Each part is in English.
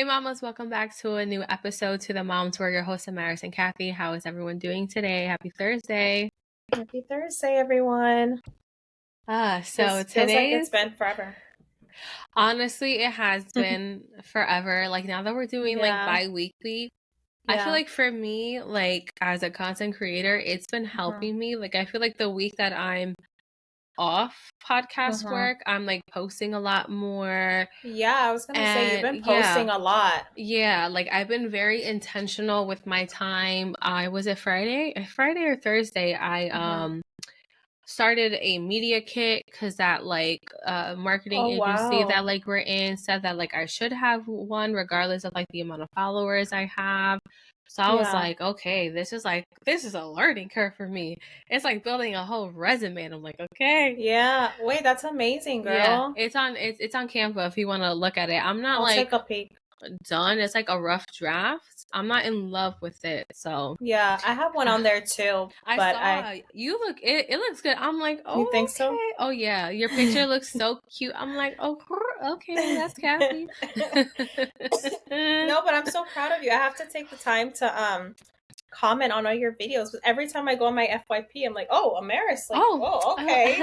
mamas, welcome back to a new episode to the Moms. We're your hosts, Amaris and Kathy. How is everyone doing today? Happy Thursday. Happy Thursday, everyone. So Feels like today's, it's been forever. honestly, it has been forever. Like now that we're doing like Yeah. bi-weekly, I feel Yeah. like for me, like as a content creator, it's been helping me. Like I feel like the week that I'm off podcast work, I'm like posting a lot more. Yeah, I was gonna say you've And been posting a lot. yeah, like I've been very intentional with my time. Was it Friday or Thursday? I started a media kit because that like marketing Oh, agency wow. that like we're in said that like I should have one regardless of like the amount of followers I have. So I was Yeah. like, okay, this is a learning curve for me. It's like building a whole resume. And I'm like, okay. Yeah. Wait, that's amazing, Yeah, girl. it's on Canva if you want to look at it. I'm not I'll like take a peek. done. It's like a rough draft. I'm not in love with it. So Yeah, I have one on there too, I but saw you look it looks good. I'm like, oh, You think okay. so? Oh yeah, your picture looks so cute. I'm like, oh, okay, that's Kathy. No, but I'm so proud of you. I have to take the time to comment on all your videos. But every time I go on my FYP, I'm like, oh, Amaris, like, oh, okay.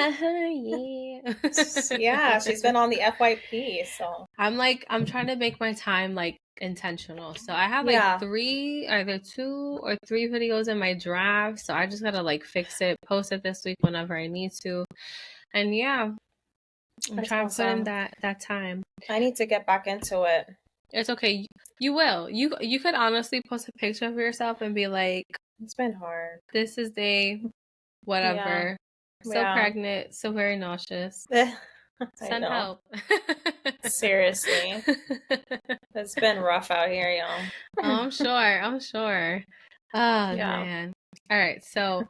Yeah. Yeah, she's been on the FYP, so I'm trying to make my time like intentional. So I have like yeah. either 2 or 3 videos in my draft. So I just gotta like fix it, post it this week whenever I need to. And yeah, I'm That's trying to put in awesome. that time. I need to get back into it. It's okay. You will. You could honestly post a picture of yourself and be like, It's been hard. this is day whatever. Yeah. So Yeah. pregnant, so very nauseous. I Send know. help. Seriously. It's been rough out here, y'all. I'm sure. Oh Yeah. man. All right, so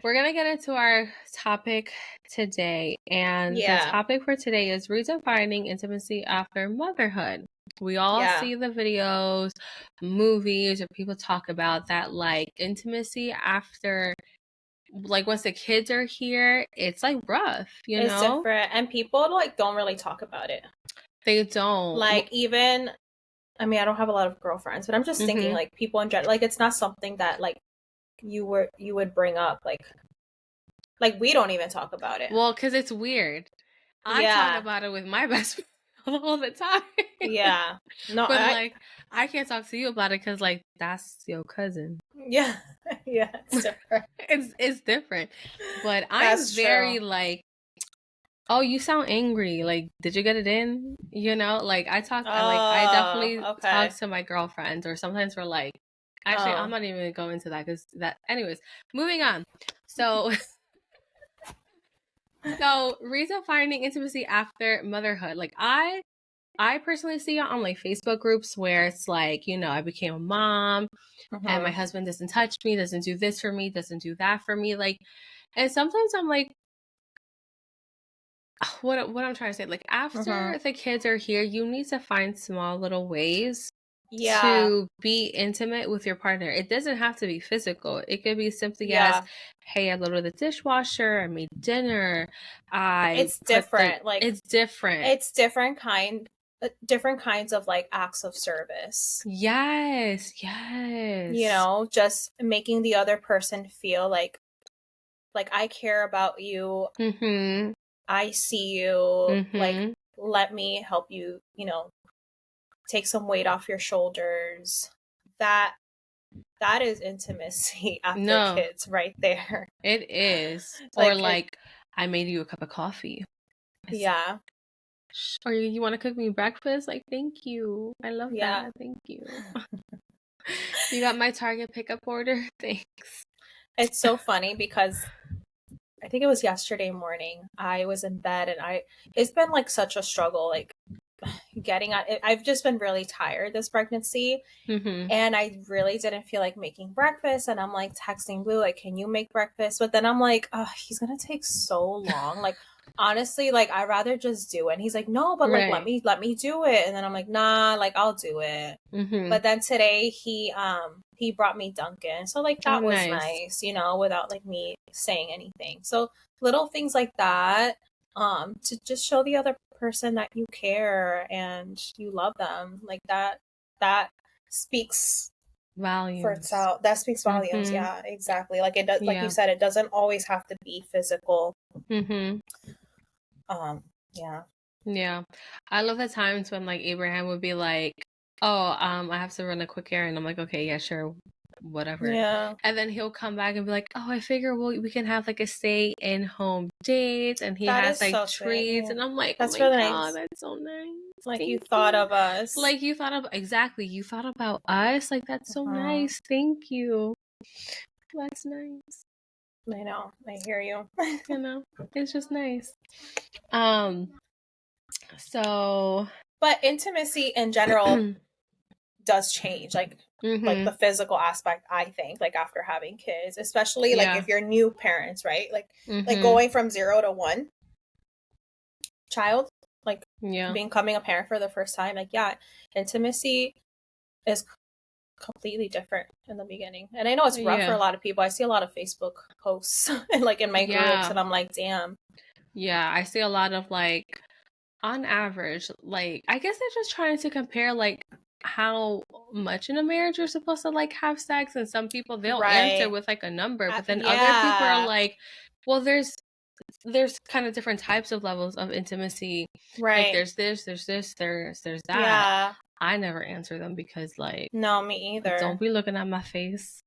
we're gonna get into our topic today, and the Yeah. topic for today is redefining intimacy after motherhood. We all Yeah. see the videos, movies, or people talk about that like intimacy after, like once the kids are here, it's like rough, you It's know? different. And people like don't really talk about it. They don't. Like even I mean, I don't have a lot of girlfriends, but I'm just thinking like people in general, like it's not something that like you would bring up like we don't even talk about it. Well, because it's weird. I Yeah. talk about it with my best friend all the time. Yeah. No, But like I can't talk to you about it because like that's your cousin. yeah. Yeah, it's different. It's different. But I'm That's very true. like, oh, you sound angry. Like, did you get it in? You know, like I definitely okay. talk to my girlfriends, or sometimes we're like, actually, I'm Oh. not even gonna go into that because anyways, moving on. So redefining intimacy after motherhood. Like I personally see it on like Facebook groups where it's like, you know, I became a mom and my husband doesn't touch me, doesn't do this for me, doesn't do that for me. Like, and sometimes I'm like, what I'm trying to say, like after the kids are here, you need to find small little ways to be intimate with your partner. It doesn't have to be physical. It could be simply as, hey, I loaded the dishwasher, I made dinner, it's different. it's different. It's different kinds of like acts of service. Yes. You know, just making the other person feel like I care about you. I see you. Like, let me help you, you know, take some weight off your shoulders. That is intimacy after kids right there. It is. Or like I made you a cup of coffee. Yeah. Or you want to cook me breakfast? Like, thank you. I love that. Thank you. You got my Target pickup order? Thanks. It's so funny because I think it was yesterday morning. I was in bed and it's been like such a struggle, like getting on. I've just been really tired this pregnancy, and I really didn't feel like making breakfast. And I'm like texting Blue, like, can you make breakfast? But then I'm like, oh, he's gonna take so long. Like, honestly, like I'd rather just do it. And he's like, no, but like let me do it. And then I'm like, nah, like I'll do it. But then today he brought me Dunkin', so like that was nice, you know, without like me saying anything. So little things like that, to just show the other person that you care and you love them, like that that speaks volumes for itself. That speaks volumes. Mm-hmm. Yeah, exactly. Like it does. Like Yeah. you said, it doesn't always have to be physical. Mm-hmm. Yeah. Yeah. I love the times when like Abraham would be like, oh, I have to run a quick errand. I'm like, okay, yeah, sure, whatever. Yeah. And then he'll come back and be like, oh, I figure we can have like a stay in home date, and he That has is like so sweet. treats, Yeah. and I'm like, oh That's my really God, nice. that's so nice. Like you Thank thought you. of us. Like you thought of exactly, you thought about us. Like that's so nice. Thank you. That's nice. I know. I hear you. You know, it's just nice. So, but intimacy in general does change, like like the physical aspect. I think, like after having kids, especially like if you're new parents, right? Like going from 0 to 1 child, like becoming a parent for the first time. Like intimacy is completely different in the beginning, and I know it's rough for a lot of people. I see a lot of Facebook posts and like in my groups, and I'm like, damn. Yeah, I see a lot of like, on average, like I guess they're just trying to compare like how much in a marriage you're supposed to like have sex, and some people they'll answer with like a number, but then other people are like, well, there's kind of different types of levels of intimacy, right? Like there's this, there's that. Yeah, I never answer them because like, no, me either. Don't be looking at my face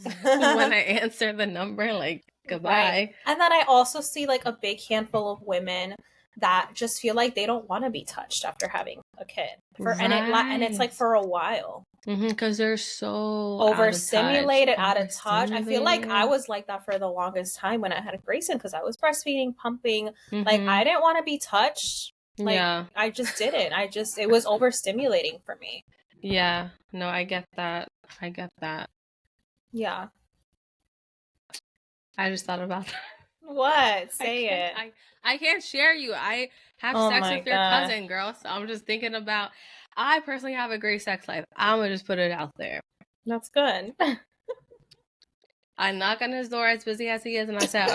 when I answer the number. Like, goodbye. Right. And then I also see like a big handful of women that just feel like they don't want to be touched after having a kid, and it's like for a while. Because they're so overstimulated, out of touch. I feel like I was like that for the longest time when I had Grayson, because I was breastfeeding, pumping. Like I didn't want to be touched. Like I just didn't. It was overstimulating for me. Yeah. No, I get that. Yeah. I just thought about that. What? Say it. I can't share you. I have sex with your cousin, girl. So I'm just thinking about, I personally have a great sex life. I'm going to just put it out there. That's good. I knock on his door as busy as he is, and I said,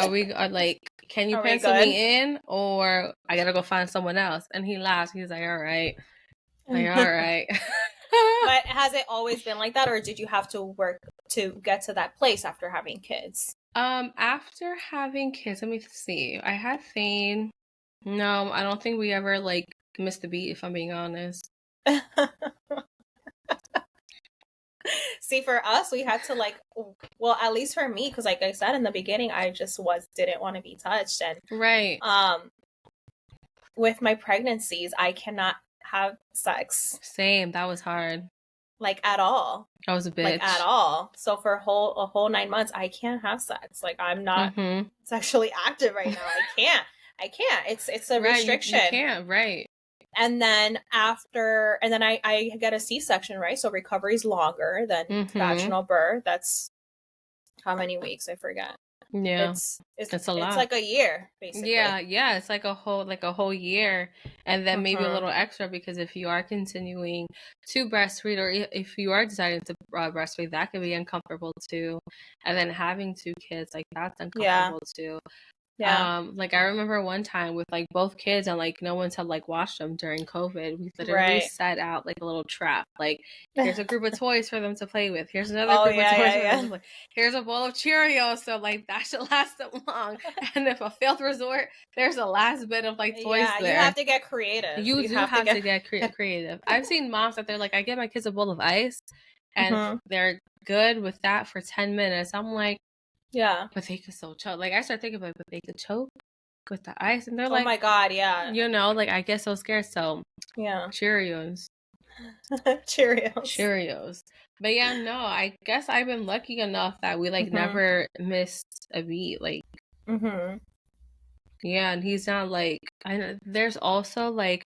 like, can you pencil me in, or I got to go find someone else? And he laughs. He's like, all right. Like, all right. But has it always been like that, or did you have to work to get to that place after having kids? After having kids, let me see. I had Thane. No, I don't think we ever like missed a beat, if I'm being honest. See, for us, we had to like, well, at least for me, because like I said in the beginning, I just didn't want to be touched, and right. With my pregnancies, I cannot have sex. Same, that was hard. Like at all. I was a bitch. Like at all. So for a whole 9 months, I can't have sex. Like I'm not sexually active right now. I can't. It's a restriction. You can't, right. And then I get a C-section, right? So recovery's longer than vaginal birth. That's how many weeks? I forget. Yeah, it's a lot. It's like a year, basically. Yeah. It's like a whole year, and then maybe a little extra, because if you are continuing to breastfeed, or if you are deciding to breastfeed, that can be uncomfortable too. And then having 2 kids, like that's uncomfortable too. Yeah. Like I remember one time with like both kids, and like no one's had like washed them during COVID. We literally set out like a little trap. Like, here's a group of toys for them to play with. Here's another group of toys for them to play. Here's a bowl of Cheerios. So like that should last them long. And if a failed resort, there's a last bit of like toys there. You have to get creative. You do have to get creative. I've seen moms that they're like, I get my kids a bowl of ice, and they're good with that for 10 minutes. I'm like, yeah, but they could still choke. Like I start thinking about, but they could choke with the ice, and they're like, oh my God, yeah. You know, like I get so scared. So yeah, Cheerios. But yeah, no, I guess I've been lucky enough that we like never missed a beat. Like, yeah, and he's not like, I know there's also like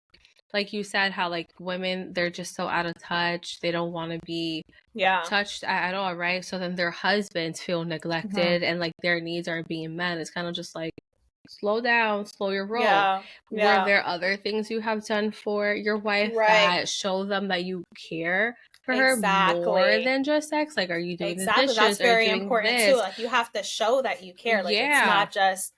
you said, how like women, they're just so out of touch. They don't want to be touched at all, right? So then their husbands feel neglected, and like their needs aren't being met. It's kind of just like, slow down, slow your roll. Were there other things you have done for your wife that show them that you care for her more than just sex? Like, are you doing the dishes? That's very important too. Like you have to show that you care. Like it's not just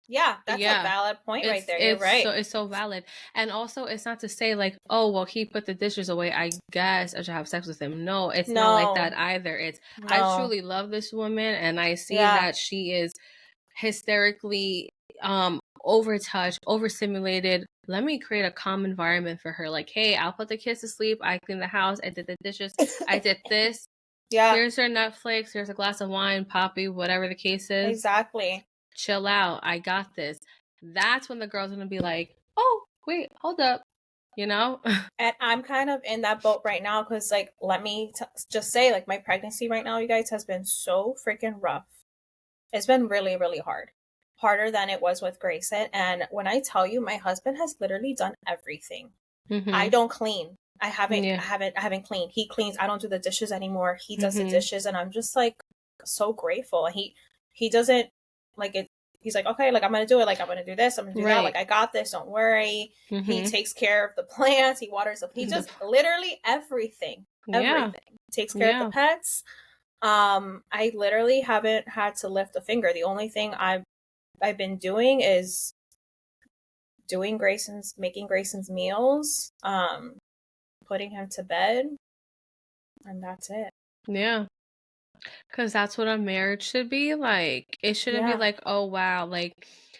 Yeah, that's a Yeah. valid point right there. You're right. It's so valid. And also it's not to say like, oh well, he put the dishes away, I guess I should have sex with him. No, it's not like that either. It's I No. truly love this woman and I see Yeah. that she is hysterically overtouched, overstimulated. Let me create a calm environment for her. Like, hey, I'll put the kids to sleep, I clean the house, I did the dishes, I did this. Yeah. Here's her Netflix, here's a glass of wine, Poppy, whatever the case is. Exactly. Chill out. I got this. That's when the girl's gonna be like, oh, wait, hold up. You know? And I'm kind of in that boat right now because, like, let me just say, like, my pregnancy right now, you guys, has been so freaking rough. It's been really, really hard. Harder than it was with Grayson. And when I tell you, my husband has literally done everything. Mm-hmm. I don't clean. I haven't cleaned. He cleans. I don't do the dishes anymore. He does the dishes, and I'm just like so grateful. He doesn't like it. He's like, okay, like I'm gonna do it. Like I'm gonna do this. I'm gonna do that. Like I got this. Don't worry. He takes care of the plants. He waters them. He does literally everything. Everything. Takes care of the pets. I literally haven't had to lift a finger. The only thing I've been doing is making Grayson's meals, putting him to bed, and that's it. Yeah. Because that's what a marriage should be like. It shouldn't be like, oh wow, like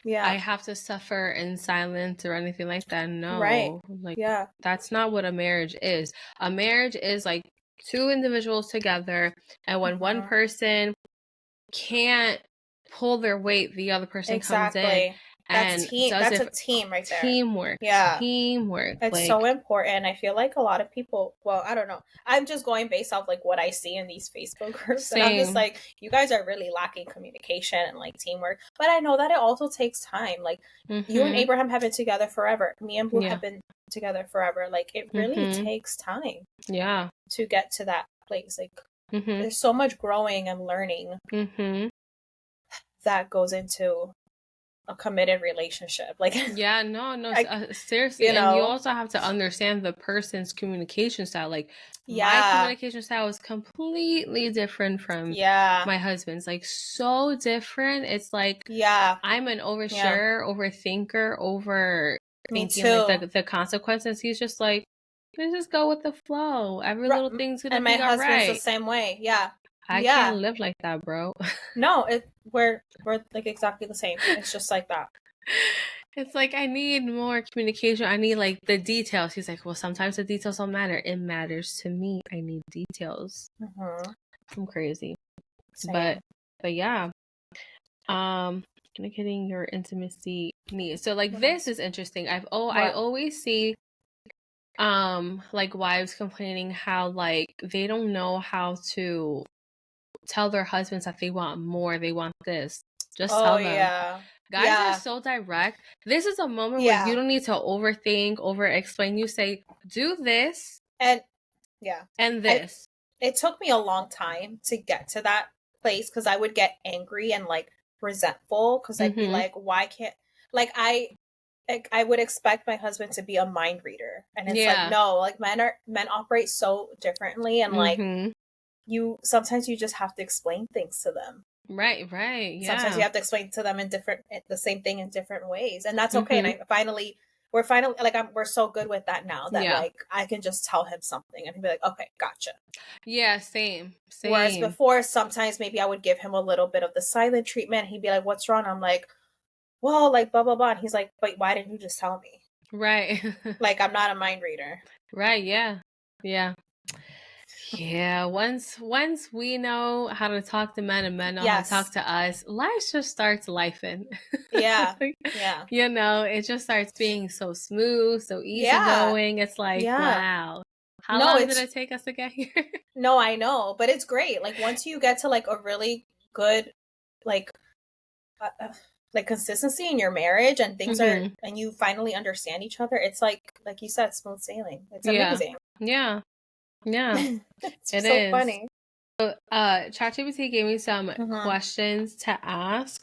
I have to suffer in silence or anything like that. No. Right. Like that's not what a marriage is. A marriage is like two individuals together, and when one person can't pull their weight, the other person comes in. And that's a team right there. Teamwork. Yeah. Teamwork. It's like, so important. I feel like a lot of people, well, I don't know. I'm just going based off like what I see in these Facebook groups. Same. And I'm just like, you guys are really lacking communication and like teamwork. But I know that it also takes time. Like you and Abraham have been together forever. Me and Blue have been together forever. Like it really takes time. Yeah. To get to that place. Like there's so much growing and learning that goes into a committed relationship. Like seriously. And you also have to understand the person's communication style. Like my communication style is completely different from my husband's. Like so different. It's like I'm an oversharer, overthinker, overthinking like the consequences. He's just like, let's just go with the flow. Every little thing's gonna be all right. And my husband's the same way. Yeah. I can't live like that, bro. No, we're like exactly the same. It's just like that. It's like I need more communication. I need like the details. He's like, well, sometimes the details don't matter. It matters to me. I need details. I'm crazy. Same. But yeah. Communicating your intimacy needs. So like this is interesting. I always see like wives complaining how like they don't know how to tell their husbands that they want more, they want this. Just tell them. Guys are so direct. This is a moment where you don't need to overthink, over explain. You say, do this and this. It took me a long time to get to that place because I would get angry and like resentful because I'd be like, why can't like I would expect my husband to be a mind reader, and it's like no, like men operate so differently, and like sometimes you just have to explain things to them. Right. Yeah. Sometimes you have to explain to them the same thing in different ways, and that's okay. And we're finally like we're so good with that now that like I can just tell him something and he'll be like, okay, gotcha. Yeah, same. Whereas before, sometimes maybe I would give him a little bit of the silent treatment. He'd be like, what's wrong? I'm like, well, like blah blah blah. And he's like, but why didn't you just tell me? Right. Like I'm not a mind reader. Right. Yeah. Once we know how to talk to men and men know how to talk to us, life just starts lifing. You know, it just starts being so smooth, so easygoing. It's like, wow. How long did it take us to get here? No, I know, but it's great. Like once you get to like a really good like consistency in your marriage and things are and you finally understand each other, it's like you said, smooth sailing. It's amazing. Yeah. It's so is funny. So ChatGPT gave me some questions to ask.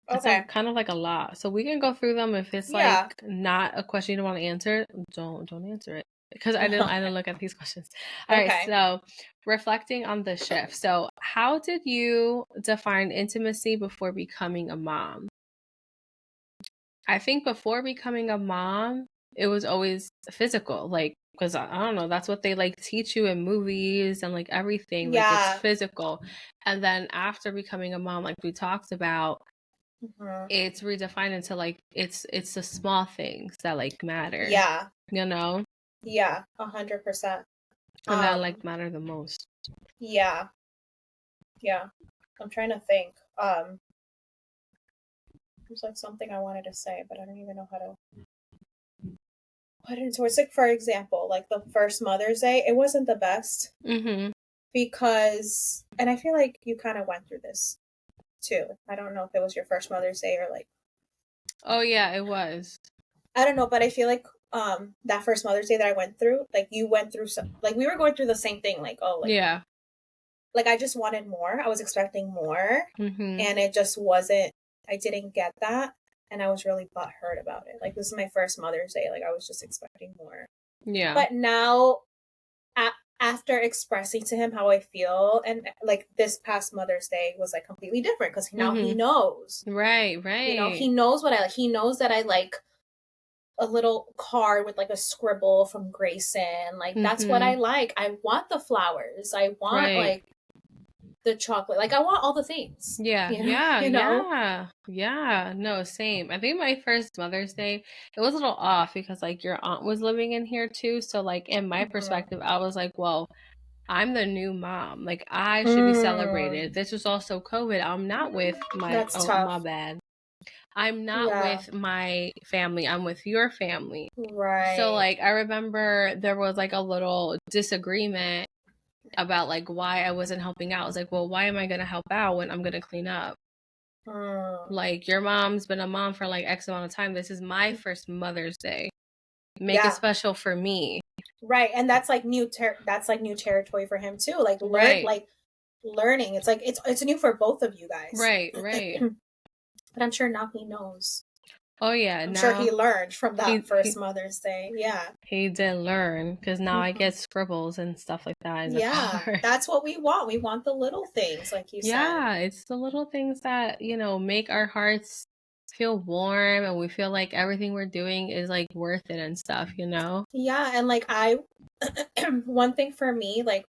It's like, kind of like a lot, so we can go through them. If it's like not a question you don't want to answer, don't answer it, because I didn't look at these questions. All right, so reflecting on the shift. So how did you define intimacy before becoming a mom? I think before becoming a mom, it was always physical, like, because I don't know, that's what they like teach you in movies and like everything, like it's physical. And then after becoming a mom, like we talked about, it's redefined into like it's the small things that like matter. Yeah. You know? Yeah, 100%. And that like matter the most. Yeah. Yeah. I'm trying to think. There's like something I wanted to say, but I don't even know how to put it into words. Like, for example, like the first Mother's Day, it wasn't the best. Because, and I feel like you kind of went through this too. I don't know if it was your first Mother's Day or like. Oh yeah, it was. I don't know, but I feel like that first Mother's Day that I went through, like you went through some, like we were going through the same thing. Like, oh, like, yeah, like I just wanted more. I was expecting more, and it just wasn't. I didn't get that, and I was really butthurt about it. Like, this is my first Mother's Day. Like, I was just expecting more. Yeah. But now, after expressing to him how I feel, and like this past Mother's Day was like completely different because now he knows. Right. You know, he knows what I like. He knows that I like a little card with like a scribble from Grayson. Like, that's what I like. I want the flowers. I want like the chocolate. Like, I want all the things. Yeah. You know? Yeah. You know? Yeah. No, same. I think my first Mother's Day, it was a little off because like your aunt was living in here too. So like in my perspective, I was like, well, I'm the new mom. Like I should be celebrated. This was also COVID. I'm not with my my bad. I'm not with my family. I'm with your family. Right. So like I remember there was like a little disagreement about like why I wasn't helping out. I was like, well, why am I gonna help out when I'm gonna clean up? Like your mom's been a mom for like X amount of time. This is my first Mother's Day. Make it special for me. Right. And that's like new territory for him too. Like learning. It's like it's new for both of you guys. Right. But I'm sure now he knows. Oh yeah, I'm sure he learned from that first Mother's Day. Yeah, he did learn because now I get scribbles and stuff like that. In the card. That's what we want. We want the little things, like you said. Yeah, it's the little things that make our hearts feel warm, and we feel like everything we're doing is like worth it and stuff. Yeah, and like one thing for me, like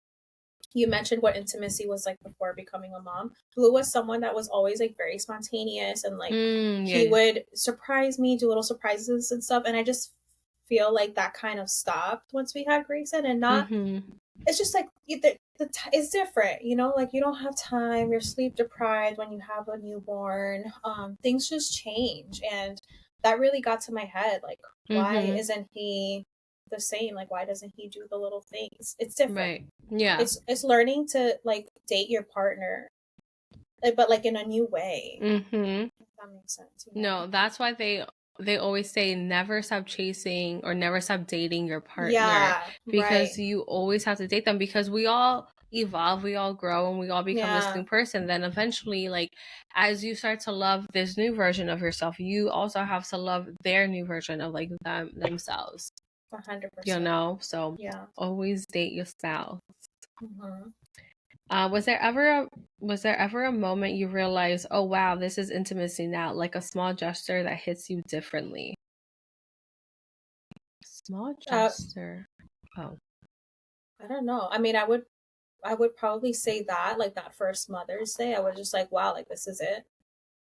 you mentioned what intimacy was like before becoming a mom. Blue was someone that was always like very spontaneous and like he would surprise me, do little surprises and stuff. And I just feel like that kind of stopped once we had Grayson, and not, it's just like it's different, like you don't have time, you're sleep deprived when you have a newborn. Things just change. And that really got to my head. Like, why isn't he the same? Like, why doesn't he do the little things? It's different. Right. Yeah. It's learning to like date your partner, but like in a new way. If that makes sense. No, that's why they always say never stop chasing or never stop dating your partner. Yeah, because you always have to date them, because we all evolve, we all grow, and we all become this new person. Then eventually, like, as you start to love this new version of yourself, you also have to love their new version of like themselves. 100%. So always date your spouse. Was there ever a moment you realized, oh wow, this is intimacy now, like a small gesture that hits you differently? Small gesture. I don't know. I mean, I would probably say that, like that first Mother's Day, I was just like, wow, like this is it.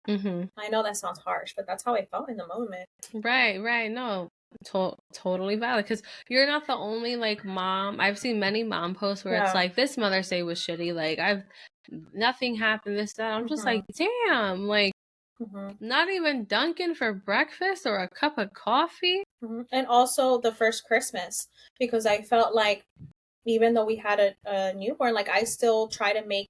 I know that sounds harsh, but that's how I felt in the moment. Right. No, totally valid, because you're not the only like mom. I've seen many mom posts where it's like, this Mother's Day was shitty, like nothing happened, this, that. I'm just like, damn, like not even Dunkin' for breakfast or a cup of coffee. And also the first Christmas, because I felt like even though we had a newborn, like I still try to make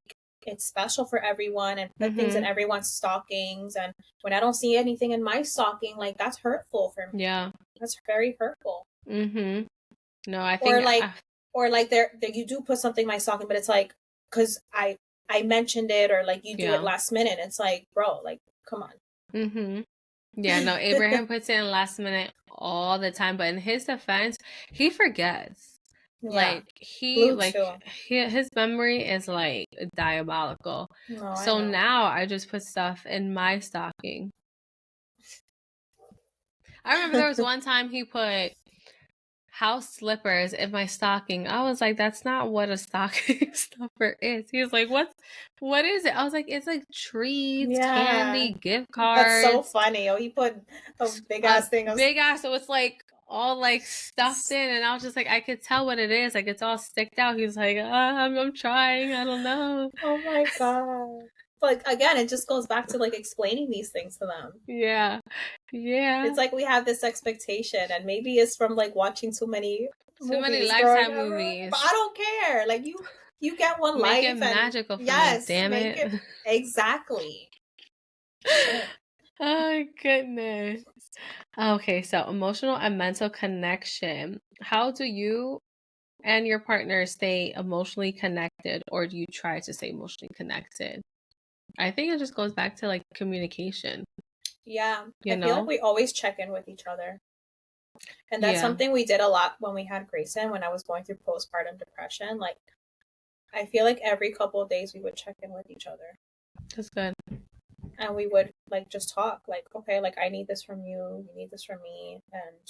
it special for everyone and put things in everyone's stockings. And when I don't see anything in my stocking, like that's hurtful for me. Yeah, that's very hurtful. No, I think or like there you do put something in my stocking, but it's like because I mentioned it, or like you do it last minute. It's like, bro, like come on. Yeah, no, Abraham puts it in last minute all the time, but in his defense, he forgets. Like his memory is like diabolical. So now I just put stuff in my stocking. I remember there was one time he put house slippers in my stocking. I was like, that's not what a stocking stuffer is. He was like, what is it? I was like, it's like treats, candy, gift That's so cards. funny. Oh, he put a big ass thing. Big ass, so it's like all like stuffed in, and I was just like, I could tell what it is. Like it's all sticked out. He was like, I'm trying. I don't know. Oh my god. Like again, it just goes back to like explaining these things to them. Yeah. It's like we have this expectation, and maybe it's from like watching too many Lifetime movies. But I don't care. Like you get one life. Make it magical for me, damn it. Exactly. Oh goodness. Okay, so emotional and mental connection. How do you and your partner stay emotionally connected, or do you try to stay emotionally connected? I think it just goes back to like communication. Yeah. I feel like we always check in with each other. And that's something we did a lot when we had Grayson, when I was going through postpartum depression. Like, I feel like every couple of days we would check in with each other. That's good. And we would like just talk, like, okay, like I need this from you, you need this from me, and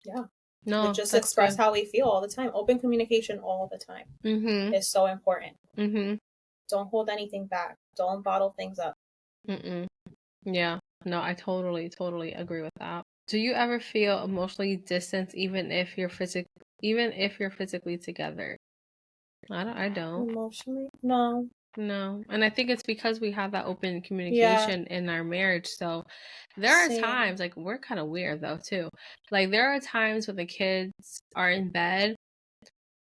yeah. No, just express how we feel all the time. Open communication all the time is so important. Don't hold anything back. Don't bottle things up. Yeah. No, I totally agree with that. Do you ever feel emotionally distant even if you're physically together? I don't. Emotionally? No. And I think it's because we have that open communication in our marriage. So there are times, like, we're kind of weird though too. Like there are times when the kids are in bed,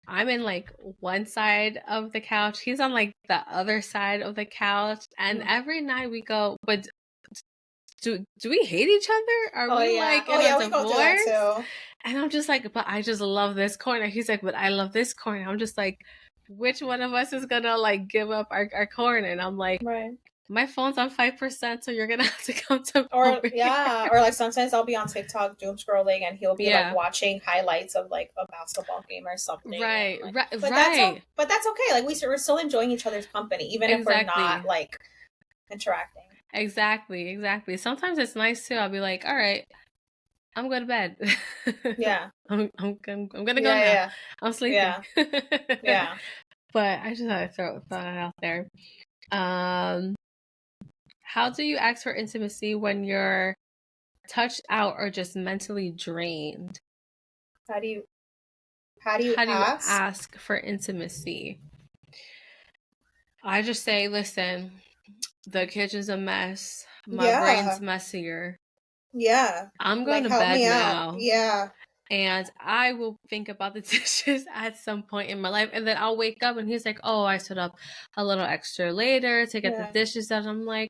I'm in like one side of the couch, he's on like the other side of the couch, and every night we go, but do we hate each other? Are we like in a divorce? We go through that too. And I'm just like, but I just love this corner. He's like, but I love this corner. I'm just like, which one of us is gonna like give up our corner? And I'm like, my phone's on 5%, so you're gonna have to come to or like sometimes I'll be on TikTok doom scrolling, and he'll be like watching highlights of like a basketball game or something. Right. But that's okay. Like we're still enjoying each other's company, even if we're not like interacting. Exactly. Sometimes it's nice too. I'll be like, all right, I'm going to bed. Yeah. I'm gonna go now. Yeah. I'm sleeping. Yeah. But I just had to throw it out there. How do you ask for intimacy when you're touched out or just mentally drained? How do you ask for intimacy? I just say, listen, the kitchen's a mess. My brain's messier. Yeah. I'm going to bed now. Yeah. And I will think about the dishes at some point in my life. And then I'll wake up and he's like, oh, I stood up a little extra later to get the dishes done. I'm like,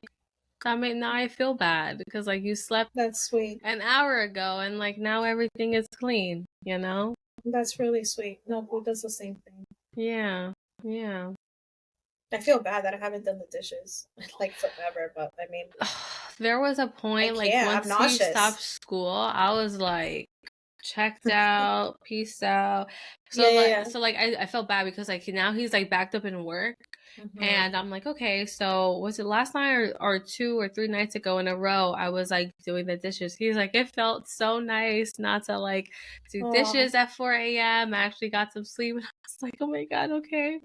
now I feel bad because like you slept that's sweet an hour ago and like now everything is clean, you know? That's really sweet. No, who does the same thing? Yeah. I feel bad that I haven't done the dishes like forever, but I mean, there was a point like once he stopped school, I was like checked out, peaced out. So so I felt bad because like now he's like backed up in work. And I'm like, okay, so was it last night or 2 or 3 nights ago in a row I was like doing the dishes? He's like, it felt so nice not to like do dishes at 4 a.m. I actually got some sleep. And I was like, oh my God, okay.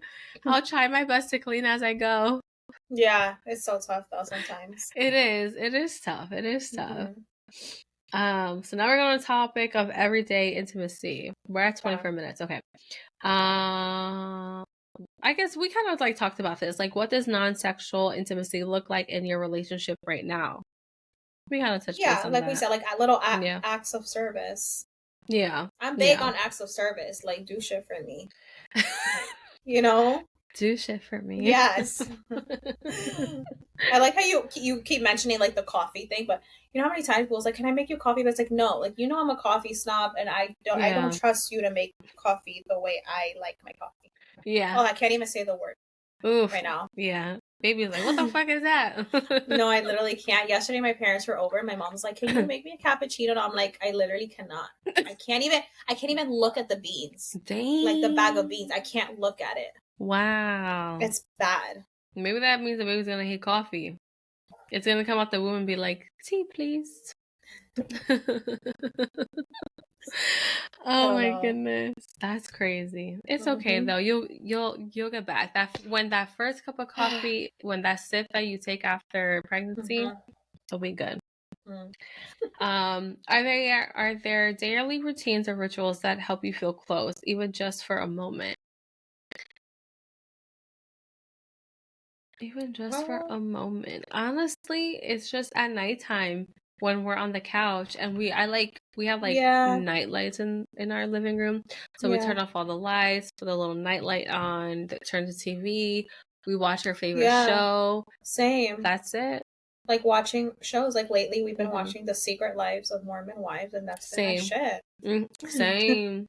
I'll try my best to clean as I go. Yeah, it's so tough though sometimes. It is tough. So now we're going to the topic of everyday intimacy. We're at 24 minutes. Okay. I guess we kind of like talked about this. Like, what does non-sexual intimacy look like in your relationship right now? We kind of touched base on like that. We said, like little acts of service. Yeah. I'm big on acts of service. Like, do shit for me. You know? Do shit for me. Yes. I like how you keep mentioning like the coffee thing, but you know how many times people's like, can I make you coffee? But it's like, no, like, you know, I'm a coffee snob and I don't trust you to make coffee the way I like my coffee. Yeah. Oh, I can't even say the word right now. Yeah. Baby's like, what the fuck is that? No, I literally can't. Yesterday my parents were over and my mom was like, can you make me a cappuccino? And I'm like, I literally cannot. I can't even look at the beans. Dang. Like the bag of beans. I can't look at it. Wow. It's bad. Maybe that means the baby's gonna hate coffee. It's gonna come out the womb and be like, tea, please. Oh my know. goodness. That's crazy. It's okay though. You'll get back. That when that first cup of coffee, when that sip that you take after pregnancy, it'll be good. Are there daily routines or rituals that help you feel close, even just for a moment? Even just for a moment. Honestly, it's just at nighttime when we're on the couch and we have night lights in our living room. So we turn off all the lights, put a little night light on, turn the TV, we watch our favorite show. Same. That's it. Like watching shows, like lately we've been watching The Secret Lives of Mormon Wives, and that's been my shit. Same.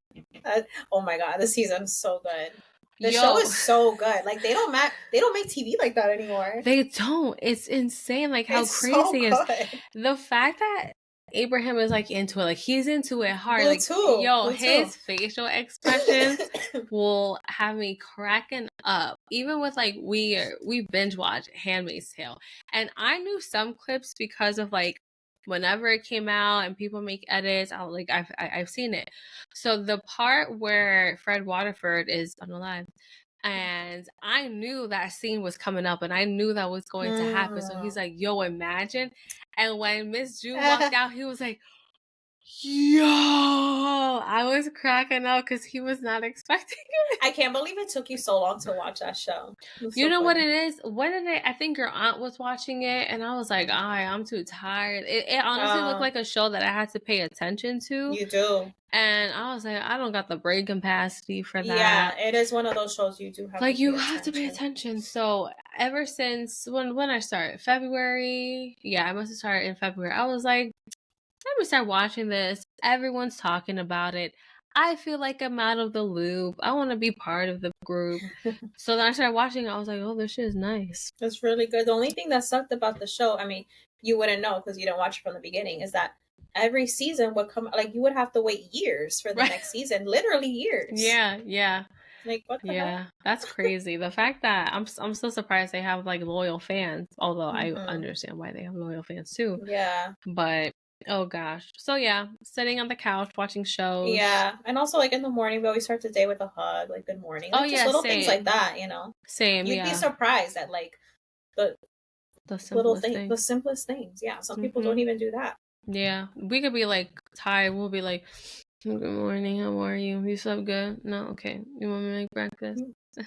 Oh my god, the season's so good. The show is so good. Like they don't make TV like that anymore. They don't. It's insane. Like how crazy is the fact that Abraham is like into it. Like he's into it hard. Like his facial expressions will have me cracking up. Even with like we binge watch Handmaid's Tale, and I knew some clips because of like whenever it came out and people make edits. I've seen it. So the part where Fred Waterford is unalive. And I knew that scene was coming up and I knew that was going to happen. So he's like, yo, imagine. And when Miss June walked out, he was like, yo, I was cracking up because he was not expecting it. I can't believe it took you so long to watch that show. You know what it is? I think your aunt was watching it and I was like, I'm too tired. It honestly looked like a show that I had to pay attention to. You do. And I was like, I don't got the brain capacity for that. Yeah, it is one of those shows you do have like you have to pay attention. So ever since when I started February, I must have started in February. I was like, let me start watching this. Everyone's talking about it. I feel like I'm out of the loop. I want to be part of the group. So then I started watching it. I was like, oh, this shit is nice. It's really good. The only thing that sucked about the show, I mean, you wouldn't know because you didn't watch it from the beginning, is that every season would come, like you would have to wait years for the next season, literally years. Yeah. Like what the hell? That's crazy. The fact that I'm so surprised they have like loyal fans, although I understand why they have loyal fans too. Yeah. But oh gosh. So sitting on the couch watching shows. Yeah. And also like in the morning we always start the day with a hug, like good morning. Like just little things like that, you know. Same. You'd be surprised at like the little things, the simplest things. Yeah. Some people don't even do that. Yeah. We could be like tired, we'll be like, good morning, how are you? You slept good? No, okay. You want me to make breakfast?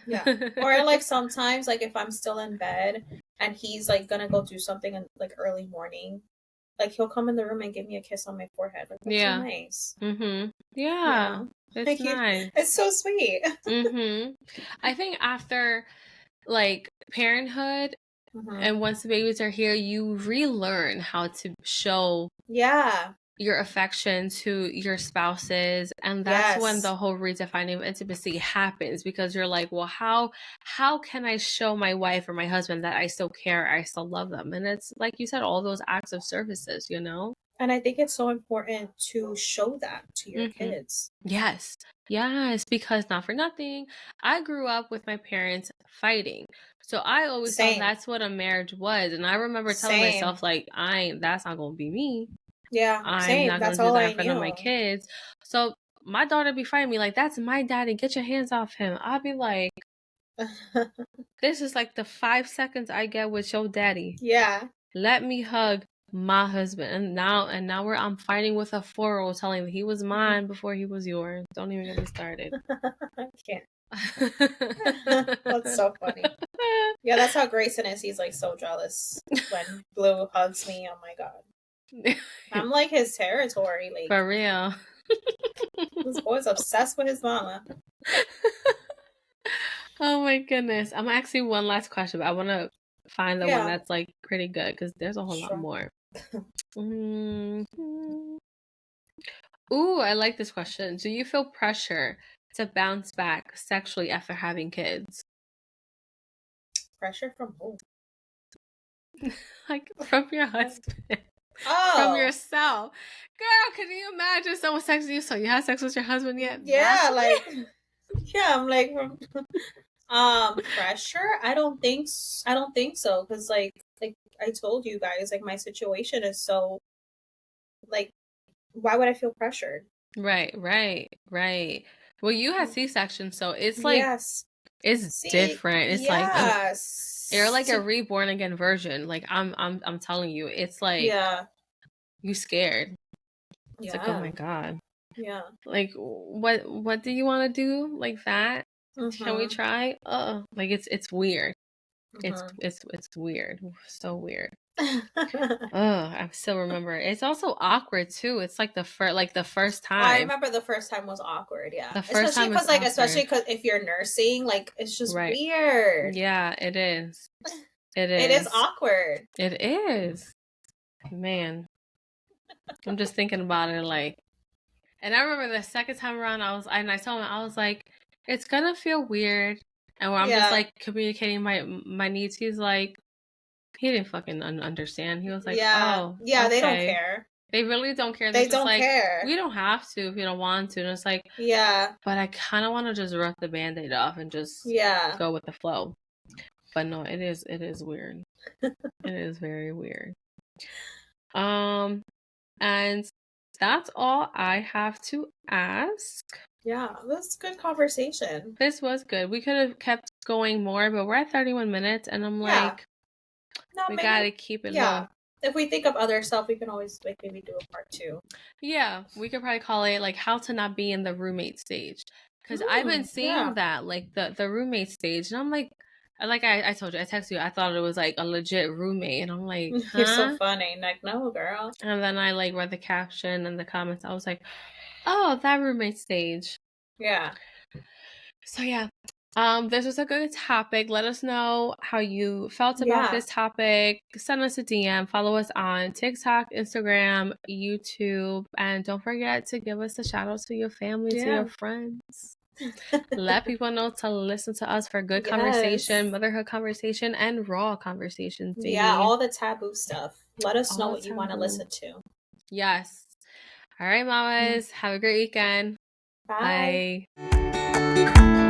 Yeah. Or like sometimes like if I'm still in bed and he's like gonna go do something in like early morning, like he'll come in the room and give me a kiss on my forehead. Like that's so nice. Yeah. It's nice. It's so sweet. I think after like parenthood and once the babies are here, you relearn how to show your affection to your spouses, and that's when the whole redefining of intimacy happens, because you're like, well, how can I show my wife or my husband that I still care, I still love them? And it's like you said, all those acts of services, you know. And I think it's so important to show that to your kids. Yes, because not for nothing, I grew up with my parents fighting. So I always thought that's what a marriage was. And I remember telling myself, like, that's not going to be me. Yeah, I'm not going to do that in front of my kids. So my daughter be fighting me, like, that's my daddy. Get your hands off him. I'll be like, this is like the 5 seconds I get with your daddy. Yeah. Let me hug my husband. And now I'm fighting with a 4-year-old telling him he was mine before he was yours. Don't even get me started. I can't. That's so funny. Yeah, that's how Grayson is. He's like so jealous when Blue hugs me. Oh my god. I'm like his territory. Like for real. This boy's obsessed with his mama. Oh my goodness. I'm actually one last question, but I want to find the one that's like pretty good because there's a whole lot more. Ooh, I like this question. Do you feel pressure to bounce back sexually after having kids? Pressure from who? Like from your husband. From yourself. Girl, can you imagine someone sexing you? So you had sex with your husband yet? Yeah, like I'm like pressure? I don't think so, because like I told you guys, like my situation is so like, why would I feel pressured? Right. Well, you had C-section, so it's like, Yes. it's See, different. It's like, yes. you're like a reborn again version. Like, I'm telling you, it's like, Yeah. you scared. It's like, oh my God. Yeah. Like, what do you want to do like that? Can we try? Like it's weird. It's weird. So weird. I still remember. It's also awkward too. It's like the first time. I remember the first time was awkward. Yeah, the first especially time because awkward. especially because if you're nursing, like it's just weird. Yeah, it is. It is awkward. It is. Man, I'm just thinking about it like. And I remember the second time around, I told him, I was like, it's gonna feel weird, and when I'm just like communicating my needs, he's like, he didn't fucking understand. He was like, oh, yeah, okay. They don't care. They really don't care. They don't care. We don't have to if you don't want to. And it's like, yeah. But I kind of want to just rip the Band-Aid off and just go with the flow. But no, it is weird. It is very weird. And that's all I have to ask. Yeah, this is good conversation. This was good. We could have kept going more, but we're at 31 minutes, and I'm like, no, we gotta keep it low. If we think of other stuff, we can always like maybe do a part 2. Yeah, we could probably call it like how to not be in the roommate stage, because I've been seeing that like the roommate stage, and I'm like I told you, I texted you, I thought it was like a legit roommate, and I'm like, huh? You're so funny. Like, no, girl. And then I like read the caption and the comments. I was like, oh, that roommate stage. Yeah. So yeah. This was a good topic. Let us know how you felt about this topic. Send us a DM. Follow us on TikTok, Instagram, YouTube, and don't forget to give us a shout out to your family, to your friends. Let people know to listen to us for good conversation, motherhood conversation, and raw conversations. Baby. Yeah, all the taboo stuff. Let us know what you want to listen to. Yes. All right, mamas. Have a great weekend. Bye. Bye.